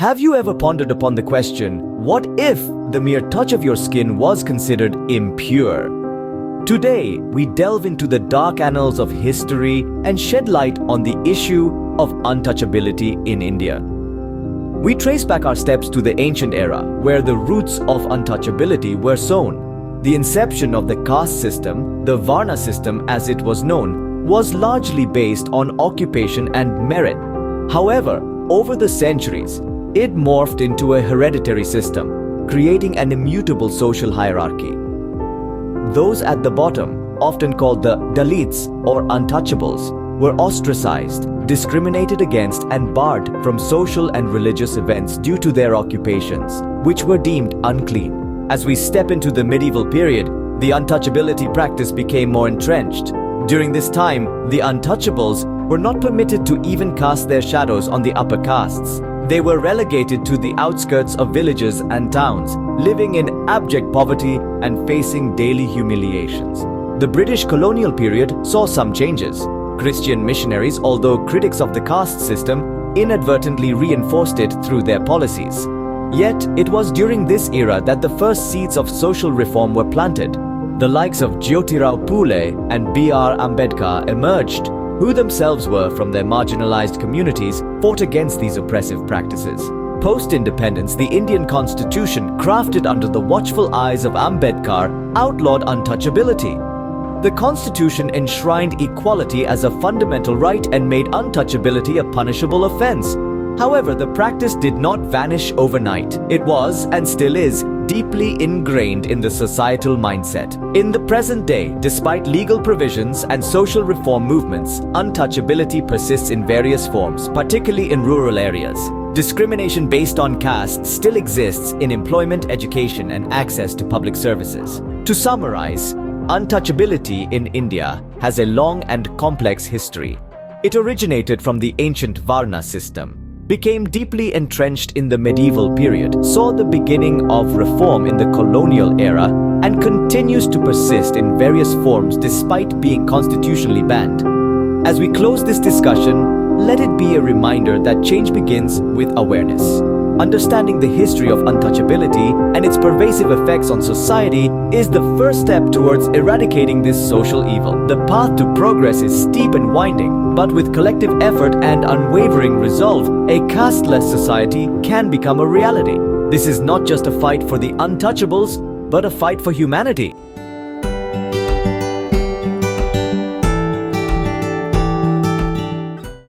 Have you ever pondered upon the question, what if the mere touch of your skin was considered impure? Today, we delve into the dark annals of history and shed light on the issue of untouchability in India. We trace back our steps to the ancient era, where the roots of untouchability were sown. The inception of the caste system, the Varna system as it was known, was largely based on occupation and merit. However, over the centuries, it morphed into a hereditary system, creating an immutable social hierarchy. Those at the bottom, often called the Dalits or untouchables, were ostracized, discriminated against and barred from social and religious events due to their occupations, which were deemed unclean. As we step into the medieval period, the untouchability practice became more entrenched. During this time, the untouchables were not permitted to even cast their shadows on the upper castes. They were relegated to the outskirts of villages and towns, living in abject poverty and facing daily humiliations. The British colonial period saw some changes. Christian missionaries, although critics of the caste system, inadvertently reinforced it through their policies. Yet, it was during this era that the first seeds of social reform were planted. The likes of Jyotirao Phule and B.R. Ambedkar emerged, who themselves were from their marginalized communities, fought against these oppressive practices. Post-independence, the Indian constitution, crafted under the watchful eyes of Ambedkar, outlawed untouchability. The constitution enshrined equality as a fundamental right and made untouchability a punishable offense. However, the practice did not vanish overnight. It was, and still is, deeply ingrained in the societal mindset. In the present day, despite legal provisions and social reform movements, untouchability persists in various forms, particularly in rural areas. Discrimination based on caste still exists in employment, education, and access to public services. To summarize, untouchability in India has a long and complex history. It originated from the ancient Varna system, became deeply entrenched in the medieval period, saw the beginning of reform in the colonial era, and continues to persist in various forms despite being constitutionally banned. As we close this discussion, let it be a reminder that change begins with awareness. Understanding the history of untouchability and its pervasive effects on society is the first step towards eradicating this social evil. The path to progress is steep and winding, but with collective effort and unwavering resolve, a casteless society can become a reality. This is not just a fight for the untouchables, but a fight for humanity.